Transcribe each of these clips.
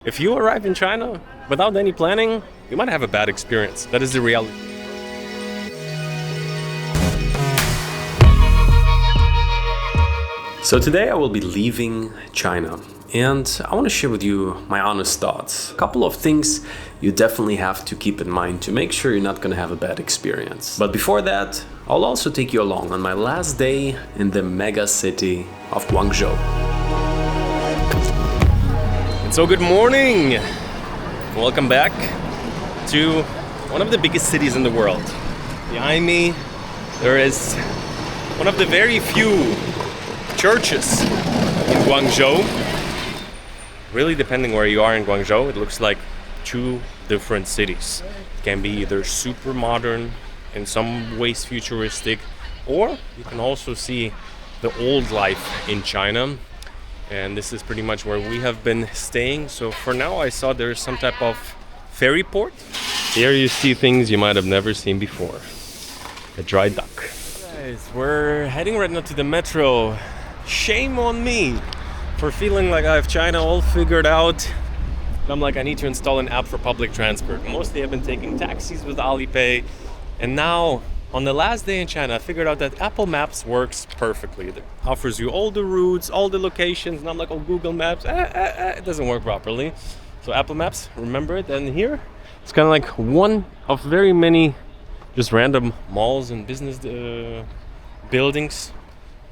If you arrive in China without any planning, you might have a bad experience. That is the reality. So today I will be leaving China and I want to share with you my honest thoughts. A couple of things you definitely have to keep in mind to make sure you're not going to have a bad experience. But before that, I'll also take you along on my last day in the mega city of Guangzhou. So good morning! Welcome back to one of the biggest cities in the world. Behind me there is one of the very few churches in Guangzhou. Really, depending where you are in Guangzhou, it looks like two different cities. It can be either super modern, in some ways futuristic, or you can also see the old life in China. And this is pretty much where we have been staying. So for now I saw there's some type of ferry port. Here you see things you might have never seen before. A dry dock. Guys, we're heading right now to the metro. Shame on me for feeling like I have China all figured out. And I'm like, I need to install an app for public transport. Mostly I've been taking taxis with Alipay. And now, on the last day in China, I figured out that Apple Maps works perfectly. It offers you all the routes, all the locations, and I'm like, oh, Google Maps, it doesn't work properly. So Apple Maps, remember it. And here, it's kind of like one of very many just random malls and business buildings.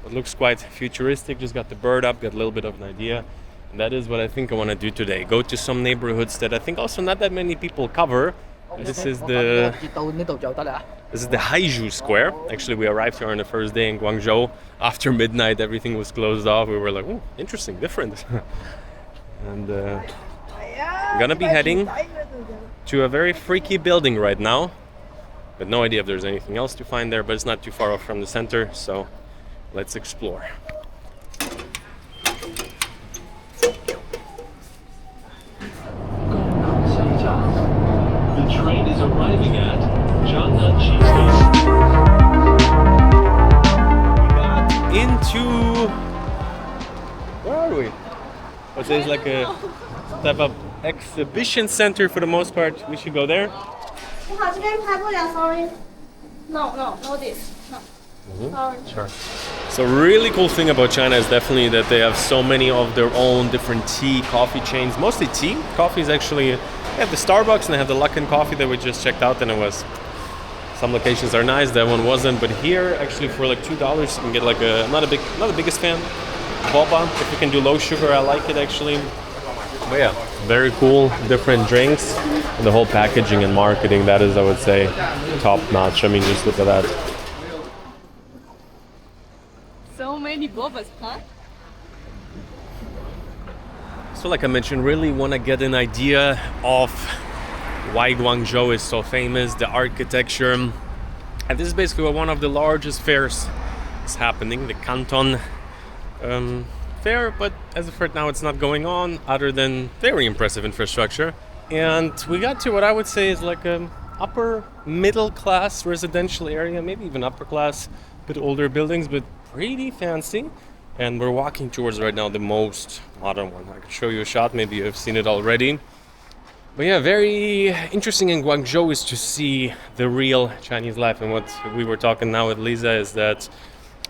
It looks quite futuristic, just got the bird up, got a little bit of an idea. And that is what I think I want to do today. Go to some neighborhoods that I think also not that many people cover. This is the Haiju Square. Actually, we arrived here on the first day in Guangzhou. After midnight, everything was closed off. We were like, oh, interesting, different. And I'm gonna be heading to a very freaky building right now. But no idea if there's anything else to find there, but it's not too far off from the center, so let's explore. The train is arriving at Canton Tower. We got into... Where are we? Oh, there's like a type of exhibition center for the most part. We should go there. Sorry. No, this. No. Sorry. Sure. So really cool thing about China is definitely that they have so many of their own different tea, coffee chains. Mostly tea. Coffee is actually... They have the Starbucks and they have the Luckin Coffee that we just checked out, and it was... Some locations are nice, that one wasn't. But here, actually for like $2, you can get like a... I'm not the biggest fan. Boba, if you can do low sugar, I like it actually. But yeah, very cool, different drinks. And the whole packaging and marketing, that is, I would say, top notch. I mean, just look at that. So many bobas, huh? So like I mentioned, really want to get an idea of why Guangzhou is so famous, the architecture. And this is basically where one of the largest fairs is happening, the Canton fair, but as of right now it's not going on, other than very impressive infrastructure. And we got to what I would say is like an upper middle class residential area, maybe even upper class, a bit older buildings, but pretty fancy. And we're walking towards right now the most modern one. I could show you a shot, maybe you've seen it already. But yeah, very interesting in Guangzhou is to see the real Chinese life. And what we were talking now with Liza is that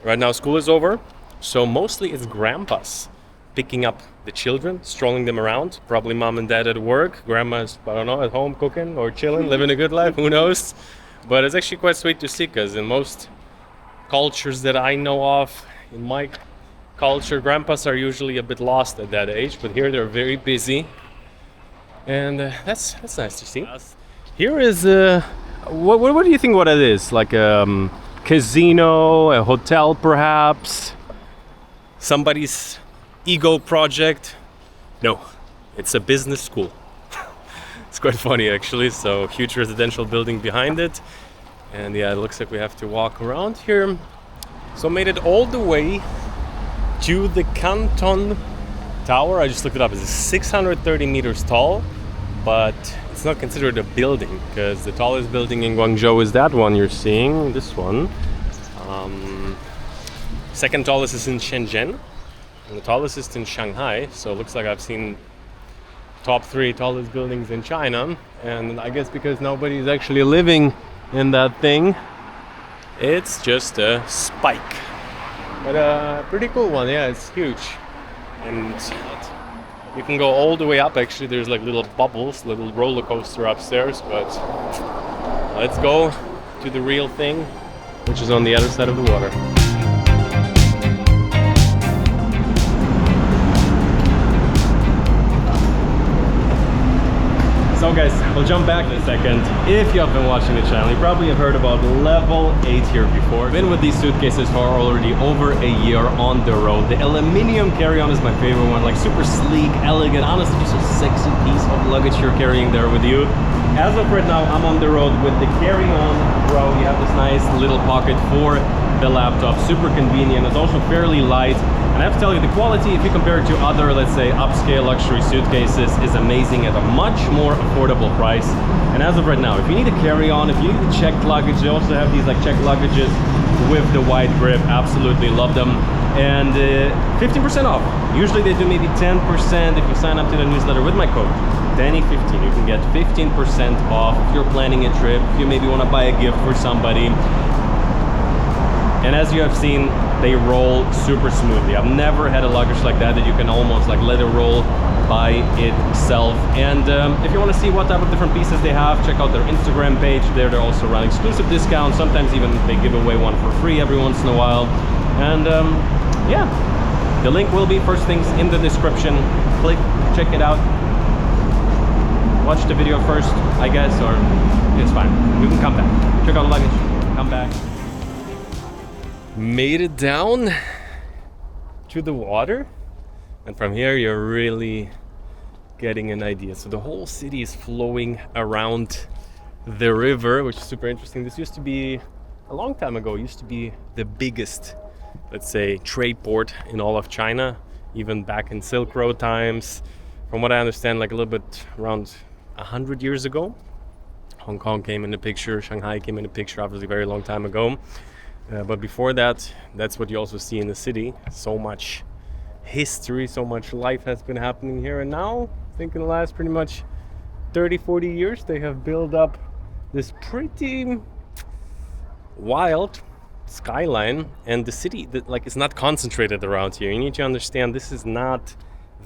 right now school is over. So mostly it's grandpas picking up the children, strolling them around. Probably mom and dad at work. Grandma's, I don't know, at home cooking or chilling, living a good life, who knows. But it's actually quite sweet to see, because in most cultures that I know of, in my culture, grandpas are usually a bit lost at that age, but here they're very busy, and that's nice to see. Here is what do you think what it is? Like a casino, a hotel, perhaps? Somebody's ego project? No, it's a business school. It's quite funny actually. So huge residential building behind it, and yeah, it looks like we have to walk around here. So made it all the way to the Canton Tower. I just looked it up. It's 630 meters tall, but it's not considered a building, because the tallest building in Guangzhou is that one you're seeing, this one. Second tallest is in Shenzhen, and the tallest is in Shanghai. So it looks like I've seen top 3 tallest buildings in China, and I guess because nobody's actually living in that thing, it's just a spike. But a pretty cool one, yeah, it's huge. And you can go all the way up. Actually, there's like little bubbles, little roller coaster upstairs. But let's go to the real thing, which is on the other side of the water. So guys, we'll jump back in a second. If you have been watching the channel, you probably have heard about level 8 here before. Been with these suitcases for already over a year on the road. The aluminium carry-on is my favorite one, like super sleek, elegant, honestly just a sexy piece of luggage you're carrying there with you. As of right now, I'm on the road with the carry-on row. You have this nice little pocket for the laptop, super convenient. It's also fairly light. And I have to tell you, the quality, if you compare it to other, let's say, upscale luxury suitcases, is amazing at a much more affordable price. And as of right now, if you need a carry-on, if you need a checked luggage, they also have these like checked luggages with the wide grip. Absolutely love them. And 15% off. Usually they do maybe 10% if you sign up to the newsletter with my code Danny15. You can get 15% off if you're planning a trip, if you maybe want to buy a gift for somebody. And as you have seen, they roll super smoothly. I've never had a luggage like that you can almost like let it roll by itself. And if you want to see what type of different pieces they have, check out their Instagram page. They're also running exclusive discounts. Sometimes even they give away one for free every once in a while. And yeah, the link will be first things in the description. Click, check it out. Watch the video first, I guess, or it's fine. You can come back. Check out the luggage, come back. Made it down to the water, and from here you're really getting an idea. So the whole city is flowing around the river, which is super interesting. This used to be, a long time ago, used to be the biggest, let's say, trade port in all of China, even back in Silk Road times. From what I understand, like a little bit around 100 years ago, Hong Kong came in the picture, Shanghai came in the picture, obviously very long time ago. But before that, that's what you also see in the city. So much history, so much life has been happening here. And now, I think in the last pretty much 30, 40 years, they have built up this pretty wild skyline. And the city, like, it's not concentrated around here. You need to understand this is not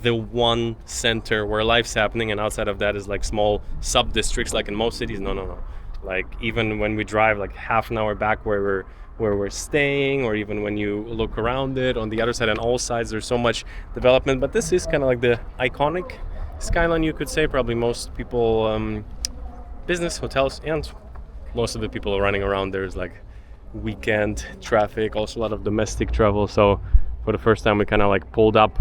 the one center where life's happening. And outside of that is like small sub-districts, like in most cities. No. Like even when we drive like half an hour back where we're staying, or even when you look around it on the other side, on all sides there's so much development. But this is kind of like the iconic skyline, you could say. Probably most people, business, hotels, and most of the people running around, there's like weekend traffic, also a lot of domestic travel. So for the first time we kind of like pulled up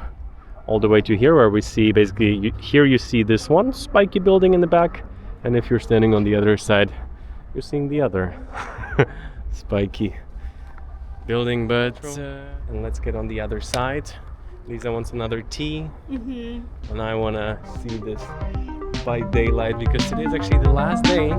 all the way to here, where we see basically here you see this one spiky building in the back, and if you're standing on the other side you're seeing the other spiky building. But and let's get on the other side. Liza wants another tea, and I want to see this by daylight, because today is actually the last day.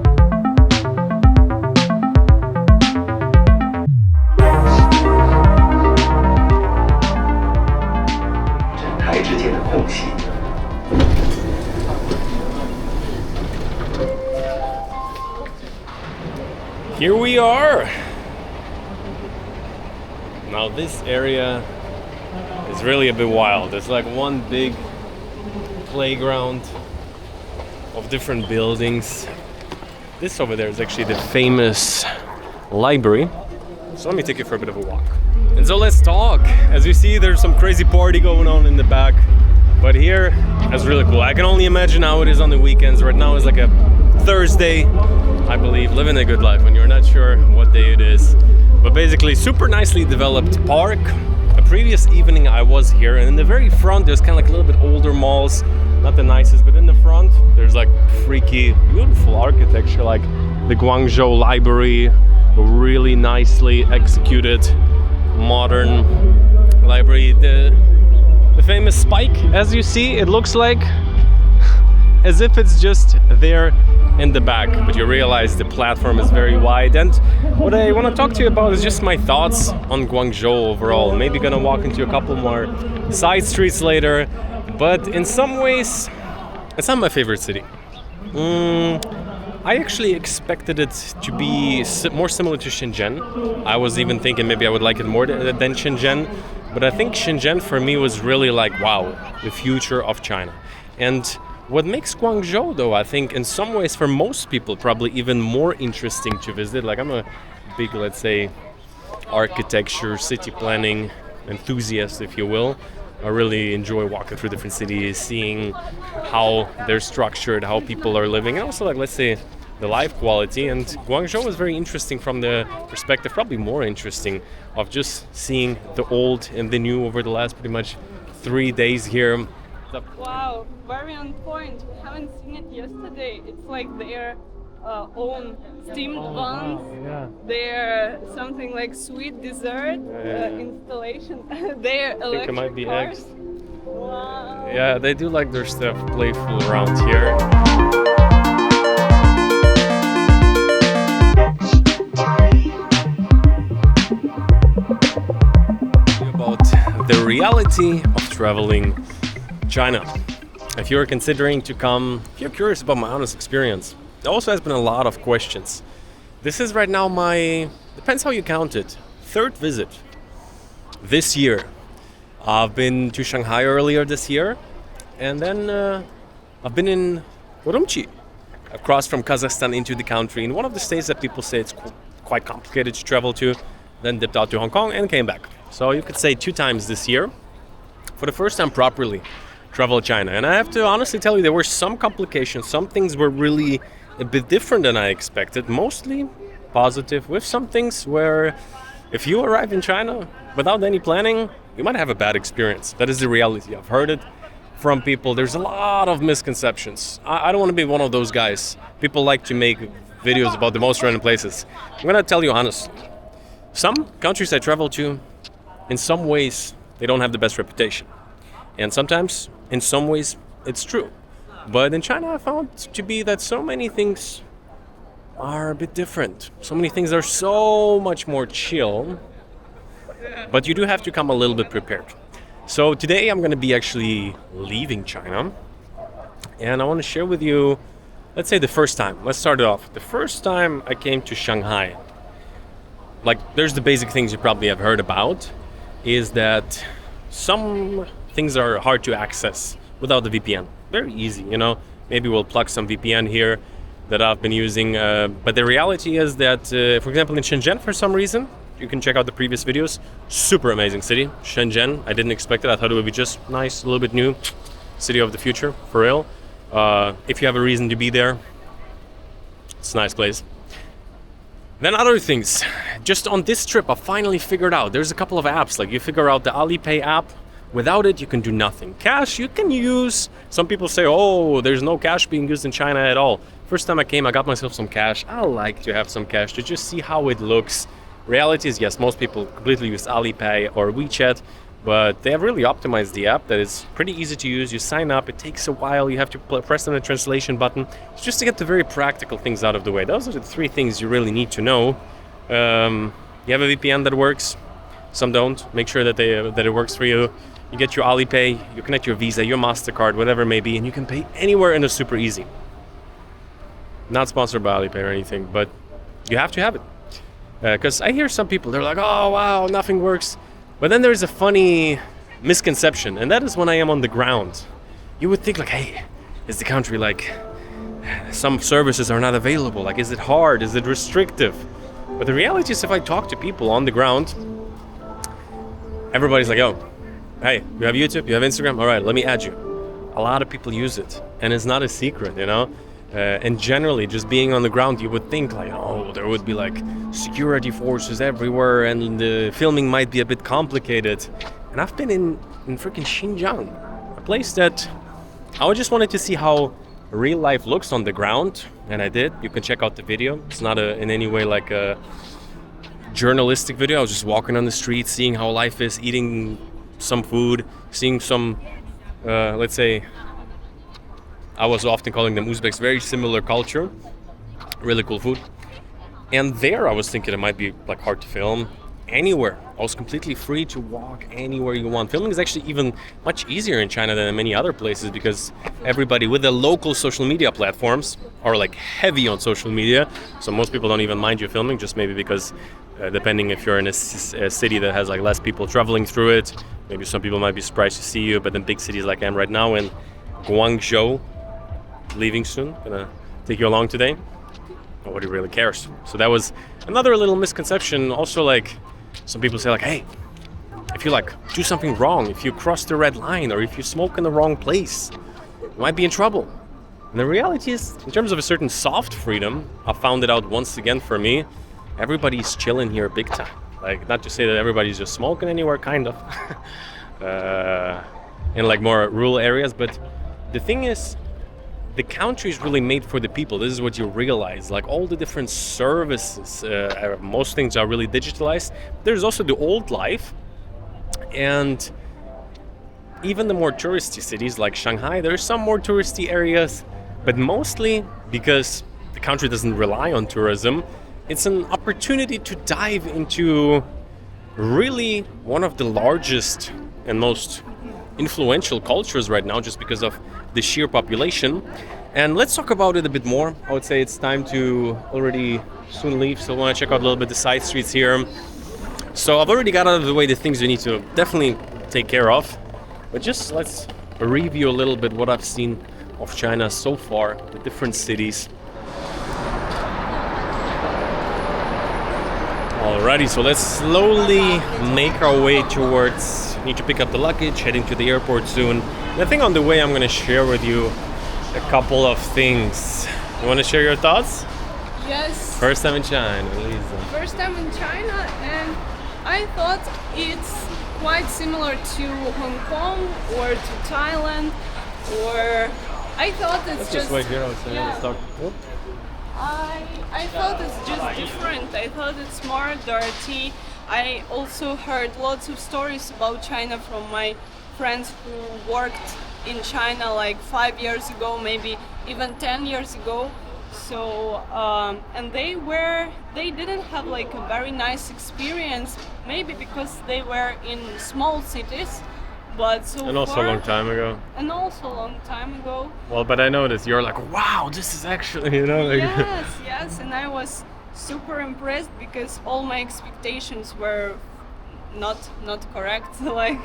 Here we are. Now this area is really a bit wild. It's like one big playground of different buildings. This over there is actually the famous library. So let me take you for a bit of a walk. And so let's talk. As you see, there's some crazy party going on in the back. But here, that's really cool. I can only imagine how it is on the weekends. Right now is like a Thursday, I believe, living a good life when you're not sure what day it is. But basically, super nicely developed park. A previous evening I was here, and in the very front there's kind of like a little bit older malls, not the nicest, but in the front there's like freaky, beautiful architecture, like the Guangzhou library, a really nicely executed modern library. The famous spike, as you see, it looks like as if it's just there in the back, but you realize the platform is very wide. And what I want to talk to you about is just my thoughts on Guangzhou overall. Maybe gonna walk into a couple more side streets later, but in some ways It's not my favorite city. I actually expected it to be more similar to Shenzhen. I was even thinking maybe I would like it more than Shenzhen. But I think Shenzhen for me was really like, wow, the future of China. And what makes Guangzhou, though, I think in some ways for most people probably even more interesting to visit. Like I'm a big, let's say, architecture, city planning enthusiast, if you will. I really enjoy walking through different cities, seeing how they're structured, how people are living, and also, like, let's say, the life quality. And Guangzhou was very interesting from the perspective, probably more interesting, of just seeing the old and the new over the last pretty much 3 days here. Wow, very on point. We haven't seen it yesterday. It's like their own steamed buns. Wow, yeah. Their something like sweet dessert installation. Their electric think it might be cars. eggs. Wow. Yeah, they do like their stuff playful around here. About the reality of traveling China. If you're considering to come, if you're curious about my honest experience, there also has been a lot of questions. This is right now my, depends how you count it, third visit this year. I've been to Shanghai earlier this year, and then I've been in Urumqi, across from Kazakhstan into the country, in one of the states that people say it's quite complicated to travel to, then dipped out to Hong Kong and came back. So you could say 2 times this year, for the first time properly travel China. And I have to honestly tell you, there were some complications. Some things were really a bit different than I expected, mostly positive, with some things where if you arrive in China without any planning, you might have a bad experience. That is the reality. I've heard it from people. There's a lot of misconceptions. I don't want to be one of those guys. People like to make videos about the most random places. I'm going to tell you honestly. Some countries I travel to, in some ways, they don't have the best reputation. And sometimes, in some ways, it's true. But in China, I found to be that so many things are a bit different. So many things are so much more chill. But you do have to come a little bit prepared. So today I'm going to be actually leaving China. And I want to share with you, let's say the first time. Let's start it off. The first time I came to Shanghai, like there's the basic things you probably have heard about, is that some things are hard to access without the VPN. Very easy, you know. Maybe we'll plug some VPN here that I've been using. But the reality is that, for example, in Shenzhen, for some reason, you can check out the previous videos. Super amazing city. Shenzhen, I didn't expect it. I thought it would be just nice, a little bit new. City of the future, for real. If you have a reason to be there, it's a nice place. Then other things. Just on this trip, I finally figured out there's a couple of apps. Like you figure out the Alipay app. Without it, you can do nothing. Cash, you can use. Some people say, oh, there's no cash being used in China at all. First time I came, I got myself some cash. I like to have some cash to just see how it looks. Reality is, yes, most people completely use Alipay or WeChat, but they have really optimized the app that is pretty easy to use. You sign up, it takes a while, you have to press on the translation button. It's just to get the very practical things out of the way. Those are the 3 things you really need to know. You have a VPN that works, some don't. Make sure that it works for you. You get your Alipay, you connect your Visa, your MasterCard, whatever it may be, and you can pay anywhere and it's super easy. Not sponsored by Alipay or anything, but you have to have it. Because I hear some people, they're like, oh wow, nothing works. But then there's a funny misconception, and that is when I am on the ground. You would think like, hey, is the country like, some services are not available, like is it hard, is it restrictive? But the reality is if I talk to people on the ground, everybody's like, oh, hey, you have YouTube, you have Instagram, all right, let me add you. A lot of people use it, and it's not a secret, you know? And generally, just being on the ground, you would think like, oh, there would be like security forces everywhere, and the filming might be a bit complicated. And I've been in freaking Xinjiang, a place that I just wanted to see how real life looks on the ground, and I did. You can check out the video. It's not in any way like a journalistic video. I was just walking on the street, seeing how life is, eating some food, seeing some, let's say, I was often calling them Uzbeks, very similar culture, really cool food. And there I was thinking it might be like hard to film. anywhere. Also completely free to walk anywhere you want. Filming is actually even much easier in China than in many other places because everybody with the local social media platforms are like heavy on social media. So most people don't even mind you filming, just maybe because depending if you're in a city that has like less people traveling through it, maybe some people might be surprised to see you. But in big cities like I am right now in Guangzhou, leaving soon, gonna take you along today. Nobody really cares. So that was another little misconception. Also, like some people say like, hey, if you like do something wrong, if you cross the red line or if you smoke in the wrong place, you might be in trouble. And the reality is, in terms of a certain soft freedom, I found it out once again for me, everybody's chilling here big time. Like, not to say that everybody's just smoking anywhere, kind of, in like more rural areas, but the thing is, the country is really made for the people. This is what you realize. Like all the different services, most things are really digitalized. There's also the old life, and even the more touristy cities like Shanghai, there's some more touristy areas, but mostly because the country doesn't rely on tourism, it's an opportunity to dive into really one of the largest and most influential cultures right now, just because of the sheer population. And let's talk about it a bit more. I would say it's time to already soon leave, so I want to check out a little bit the side streets here. So I've already got out of the way the things we need to definitely take care of, but just let's review a little bit what I've seen of China so far, the different cities. Alrighty, so let's slowly make our way towards, need to pick up the luggage, heading to the airport soon. And I think on the way I'm going to share with you a couple of things. You want to share your thoughts? Yes. First time in China, Liza. First time in China, and I thought it's quite similar to Hong Kong or to Thailand, or I thought it's Let's just wait here outside. yeah. Let's talk. Whoop. I thought it's just different. I thought it's more dirty. I also heard lots of stories about China from my friends who worked in China like 5 years ago, maybe even 10 years ago. So and they didn't have like a very nice experience, maybe because they were in small cities, but so And also far, a long time ago. and also a long time ago. Well, but I noticed you're like, wow, this is actually, you know, like Yes, and I was super impressed because all my expectations were not correct. Like,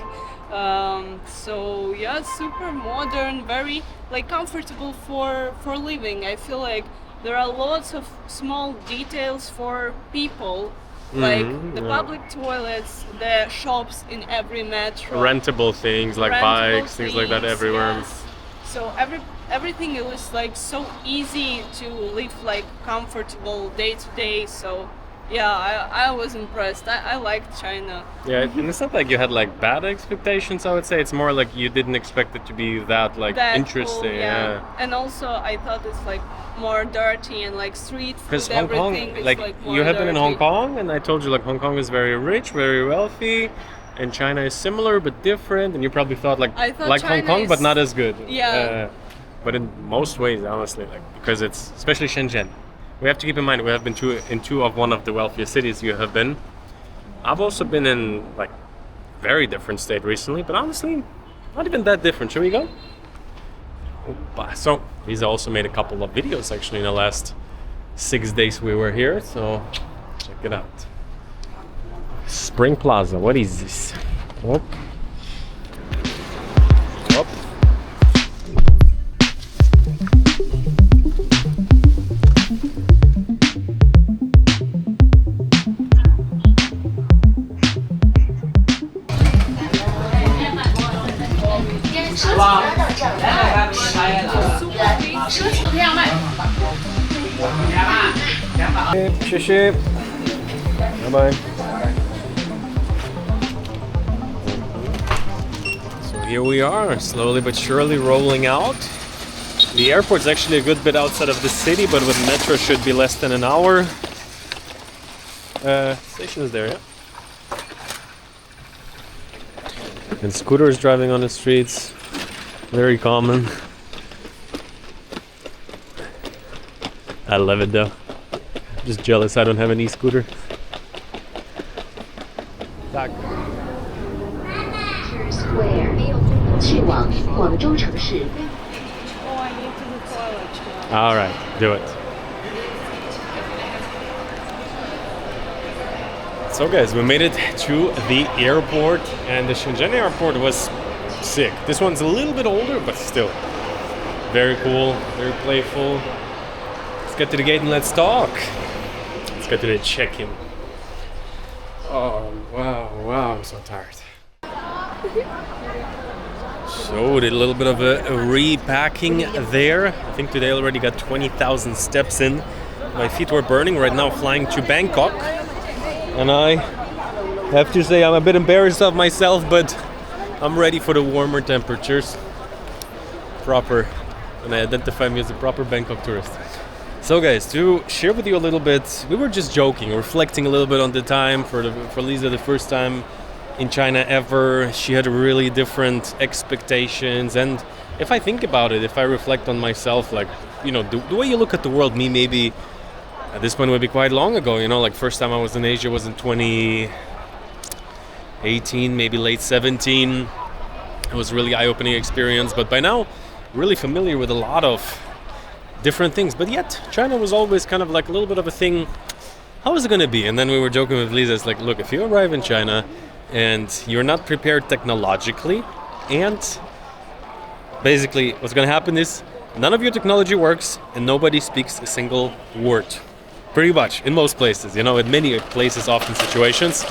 so yeah, super modern, very like comfortable for living. I feel like there are lots of small details for people, like the yeah. public toilets, the shops in every metro, rentable things like rentable bikes, things like that everywhere. yes. So everything is like so easy to live like comfortable day to day. So yeah, I was impressed. I liked China. Yeah, and it's not like you had like bad expectations, I would say. It's more like you didn't expect it to be that like That interesting. cool, Yeah. And also I thought it's like more dirty and like street food, Because Hong Kong, everything is like more you have been in Hong dirty. Kong, and I told you like Hong Kong is very rich, very wealthy, and China is similar but different. And you probably thought like I thought Hong China Kong, but is- not as good. Yeah. But in most ways, honestly, like because it's especially Shenzhen. We have to keep in mind we have been in two of one of the wealthiest cities you have been. I've also been in like very different state recently, but honestly, not even that different. Shall we go? Opa. So Liza also made a couple of videos actually in the last 6 days we were here, so check it out. Spring Plaza, what is this? Oh. Oh. Okay, 谢谢. Bye-bye. So here we are, slowly but surely rolling out. The airport's actually a good bit outside of the city, but with metro should be less than an hour. Station is there, yeah. And scooters driving on the streets, very common. I love it though. Just jealous I don't have an e-scooter. back. Square 去往广州城市。 Oh, I need to the toilet. All right, do it. So guys, we made it to the airport, and the Shenzhen airport was sick. This one's a little bit older, but still very cool, very playful. Let's get to the gate and let's talk. Let's get to the check-in. Oh, wow, I'm so tired. So did a little bit of a repacking there. I think today I already got 20,000 steps in. My feet were burning. Right now flying to Bangkok. And I have to say I'm a bit embarrassed of myself, but I'm ready for the warmer temperatures. Proper. And I identify me as a proper Bangkok tourist. So guys, to share with you a little bit, we were just joking, reflecting a little bit on the time for Liza, the first time in China ever. She had really different expectations, and if I think about it, if I reflect on myself, like, you know, the way you look at the world, me maybe at this point would be quite long ago, you know, like first time I was in Asia was in 2018, maybe late 17. It was really eye-opening experience, but by now really familiar with a lot of different things, but yet China was always kind of like a little bit of a thing. How is it going to be? And then we were joking with Liza, it's like, look, if you arrive in China and you're not prepared technologically, and basically what's going to happen is none of your technology works and nobody speaks a single word. Pretty much, in most places, you know, in many places, often situations.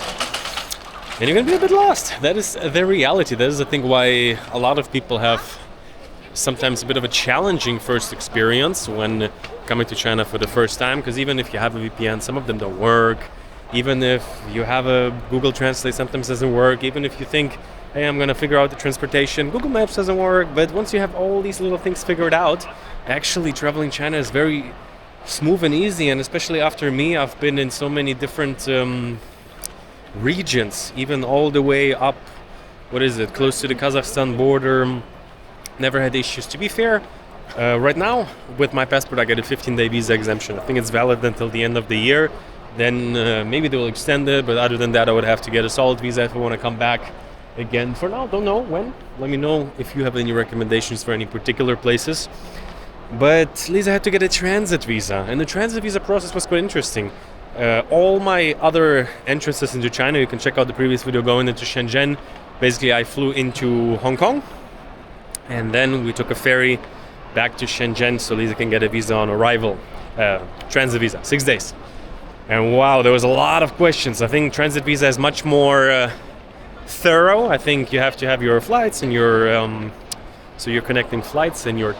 And you're going to be a bit lost. That is the reality. That is, I think, why a lot of people have sometimes a bit of a challenging first experience when coming to China for the first time. Because even if you have a VPN, some of them don't work. Even if you have a Google Translate, sometimes doesn't work. Even if you think, hey, I'm going to figure out the transportation, Google Maps doesn't work. But once you have all these little things figured out, actually traveling China is very smooth and easy. And especially after me, I've been in so many different regions, even all the way up, close to the Kazakhstan border. Never had issues. To be fair, right now with my passport I get a 15-day visa exemption. I think it's valid until the end of the year. Then maybe they will extend it, but other than that I would have to get a solid visa if I want to come back again. For now, don't know when. Let me know if you have any recommendations for any particular places. But Liza had to get a transit visa, and the transit visa process was quite interesting. All my other entrances into China, you can check out the previous video going into Shenzhen. Basically, I flew into Hong Kong, and then we took a ferry back to Shenzhen so Liza can get a visa on arrival. Transit visa, 6 days. And wow, there was a lot of questions. I think transit visa is much more thorough. I think you have to have your flights and your so you're connecting flights and your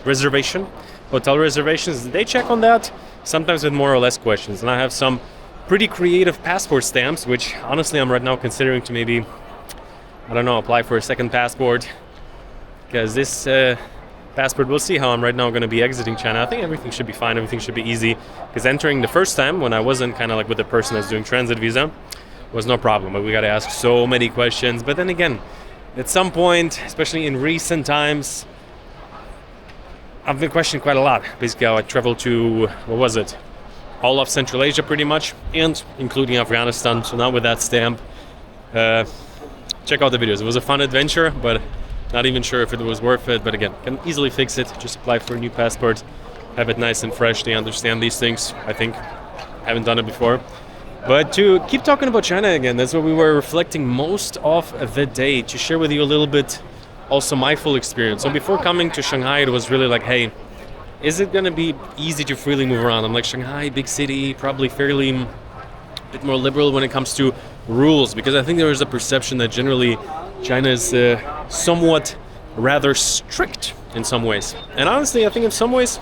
reservation, hotel reservations. They check on that, sometimes with more or less questions. And I have some pretty creative passport stamps, which honestly I'm right now considering to maybe, I don't know, apply for a second passport. Because this passport, we'll see how I'm right now going to be exiting China. I think everything should be fine, everything should be easy. Because entering the first time, when I wasn't kind of like with the person that's doing transit visa, was no problem. But we got to ask so many questions. But then again, at some point, especially in recent times, I've been questioned quite a lot. Basically, I traveled to, all of Central Asia pretty much, and including Afghanistan. So now with that stamp, check out the videos. It was a fun adventure, but not even sure if it was worth it. But again, can easily fix it. Just apply for a new passport, have it nice and fresh. They understand these things, I think. Haven't done it before. But to keep talking about China again, that's what we were reflecting most of the day, to share with you a little bit also my full experience. So before coming to Shanghai, it was really like, hey, is it gonna be easy to freely move around? I'm like, Shanghai, big city, probably fairly a bit more liberal when it comes to rules, because I think there is a perception that generally China is somewhat rather strict in some ways. And honestly, I think in some ways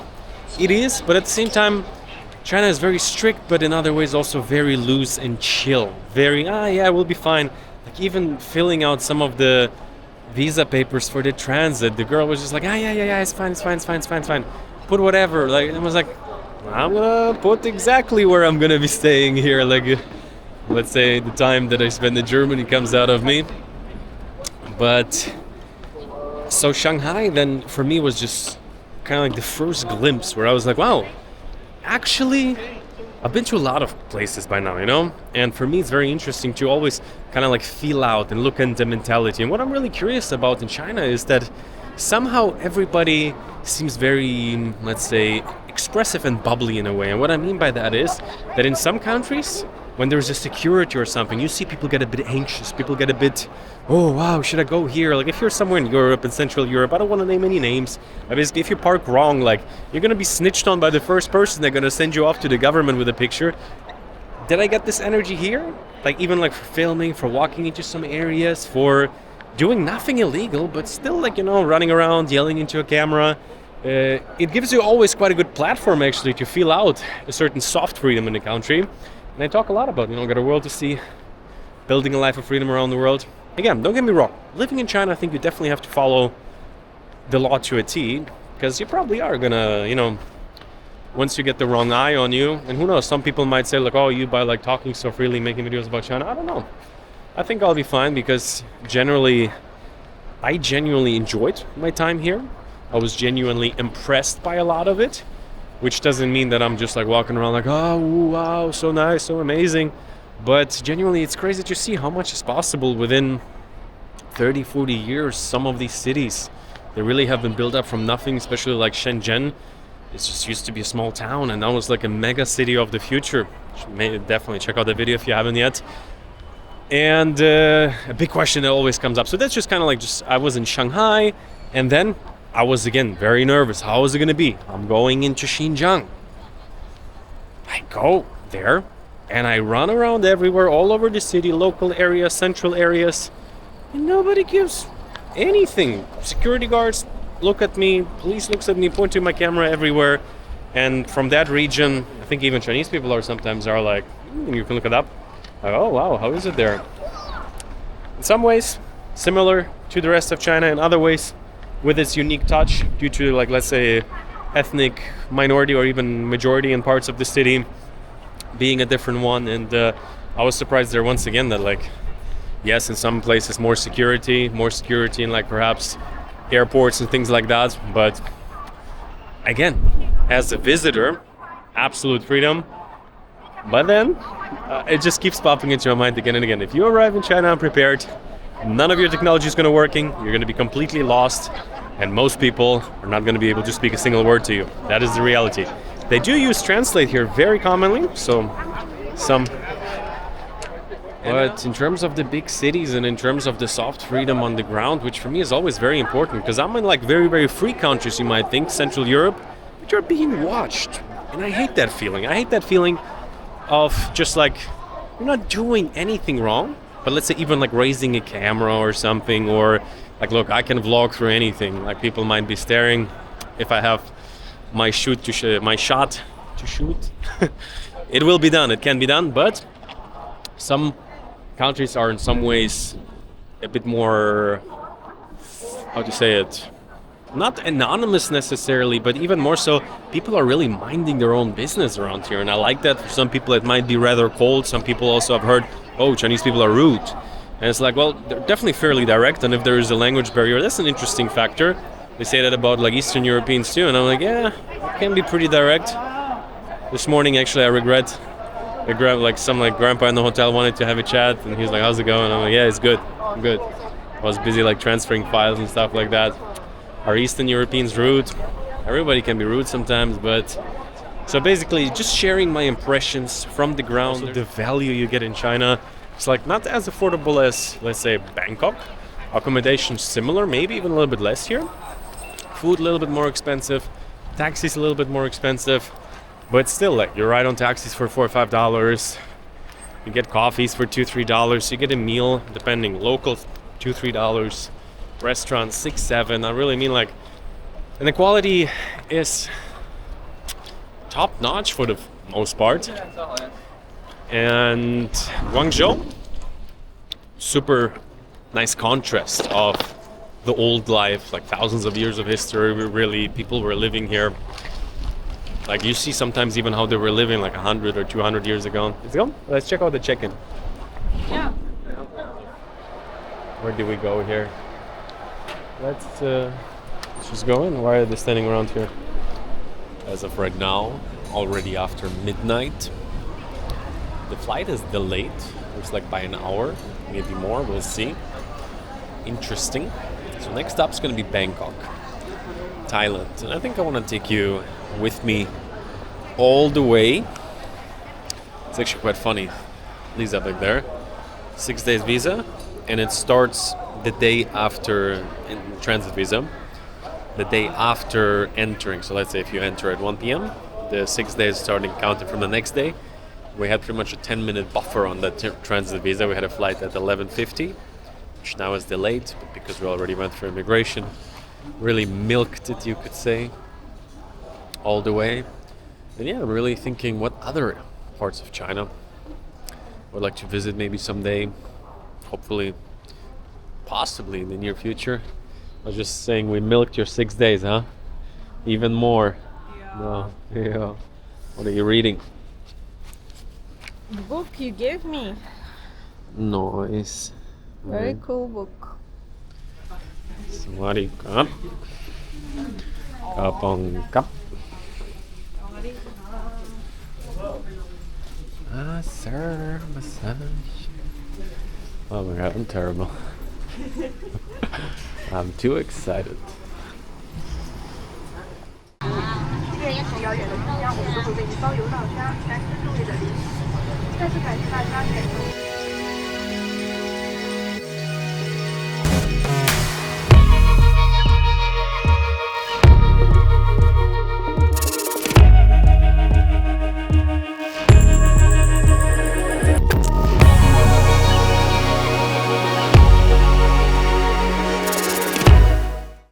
it is, but at the same time, China is very strict, but in other ways also very loose and chill. Very, yeah, we'll be fine. Like even filling out some of the visa papers for the transit, the girl was just like, yeah, it's fine. Put whatever. Like, I was like, I'm gonna put exactly where I'm gonna be staying here. Like, let's say the time that I spend in Germany comes out of me. But so Shanghai then for me was just kind of like the first glimpse where I was like, wow, actually I've been to a lot of places by now, you know? And for me, it's very interesting to always kind of like feel out and look into mentality. And what I'm really curious about in China is that somehow everybody seems very, let's say, expressive and bubbly in a way. And what I mean by that is that in some countries, when there's a security or something, you see people get a bit anxious. People get a bit, oh, wow, should I go here? Like if you're somewhere in Europe, in Central Europe, I don't want to name any names. But basically, if you park wrong, like you're going to be snitched on by the first person. They're going to send you off to the government with a picture. Did I get this energy here? Like even like for filming, for walking into some areas, for doing nothing illegal, but still like, you know, running around, yelling into a camera. It gives you always quite a good platform actually to feel out a certain soft freedom in the country. And I talk a lot about, you know, got a world to see, building a life of freedom around the world. Again, don't get me wrong. Living in China, I think you definitely have to follow the law to a T, because you probably are gonna, you know, once you get the wrong eye on you, and who knows, some people might say like, oh, you by like talking so freely, making videos about China. I don't know. I think I'll be fine because generally, I genuinely enjoyed my time here. I was genuinely impressed by a lot of it. Which doesn't mean that I'm just like walking around like, oh, wow, so nice, so amazing. But genuinely, it's crazy to see how much is possible within 30, 40 years. Some of these cities, they really have been built up from nothing, especially like Shenzhen. It just used to be a small town, and now it's like a mega city of the future. Definitely check out the video if you haven't yet. And a big question that always comes up. So that's just kind of like, I was in Shanghai, and then I was, again, very nervous. How is it going to be? I'm going into Xinjiang. I go there, and I run around everywhere, all over the city, local areas, central areas, and nobody gives anything. Security guards look at me, police looks at me, point to my camera everywhere. And from that region, I think even Chinese people are sometimes like, you can look it up. Like, oh, wow, how is it there? In some ways, similar to the rest of China. In other ways, with its unique touch due to, like, let's say, ethnic minority or even majority in parts of the city being a different one. And I was surprised there once again that, like, yes, in some places more security in, like, perhaps airports and things like that. But again, as a visitor, absolute freedom. But then it just keeps popping into your mind again and again. If you arrive in China unprepared, none of your technology is going to working. You're going to be completely lost. And most people are not going to be able to speak a single word to you. That is the reality. They do use Translate here very commonly. So some... But in terms of the big cities and in terms of the soft freedom on the ground, which for me is always very important, because I'm in, like, very, very free countries, you might think, Central Europe, but you're being watched. And I hate that feeling. I hate that feeling of just, like, you're not doing anything wrong, but let's say even, like, raising a camera or something, or, like, look, I can vlog through anything. Like, people might be staring if I have my shot to shoot. It will be done. It can be done, but some countries are in some ways a bit more, how to say it, not anonymous necessarily, but even more so, people are really minding their own business around here. And I like that. For some people it might be rather cold. Some people also have heard, oh, Chinese people are rude. And it's like, well, they're definitely fairly direct. And if there is a language barrier, that's an interesting factor. They say that about, like, Eastern Europeans too. And I'm like, yeah, it can be pretty direct. This morning, actually, I regret some grandpa in the hotel wanted to have a chat, and he's like, how's it going? I'm like, yeah, it's good. I'm good. I was busy, like, transferring files and stuff like that. Are Eastern Europeans rude? Everybody can be rude sometimes, but so basically just sharing my impressions from the ground. Also, the value you get in China, it's like not as affordable as, let's say, Bangkok. Accommodation similar, maybe even a little bit less here. Food a little bit more expensive. Taxis a little bit more expensive. But still, like, you ride on taxis for $4 or $5. You get coffees for $2, $3. You get a meal, depending, local $2, $3. Restaurants $6, $7. I really mean, like, and the quality is top notch for the most part. And Guangzhou, super nice contrast of the old life, like thousands of years of history. Really, people were living here. Like, you see sometimes even how they were living like 100 or 200 years ago. Let's go. Let's check out the check-in. Yeah. Where do we go here? Let's just go in. Why are they standing around here? As of right now, already after midnight, The flight is delayed. Looks like by an hour, maybe more. We'll see. Interesting. So next up is going to be Bangkok, Thailand. And I think I want to take you with me all the way. It's actually quite funny. Liza back there. 6 days visa. And it starts the day after transit visa. The day after entering. So let's say if you enter at 1 p.m., the 6 days starting counting from the next day. We had pretty much a 10-minute buffer on that transit visa. We had a flight at 11:50, which now is delayed, but because we already went through immigration, really milked it, you could say, all the way. And yeah, I'm really thinking what other parts of China I would like to visit maybe someday, hopefully, possibly in the near future. I was just saying we milked your 6 days, huh? Even more. Yeah. No, yeah. What are you reading? The book you gave me. Nice. Very cool book. Sawadee Krap. Kapong Kap. Ah, sir, massage. Oh my god, I'm terrible. I'm too excited. 愿意从遥远的新疆，我们都会为您包邮到家，感谢各位的聆听，再次感谢大家选择。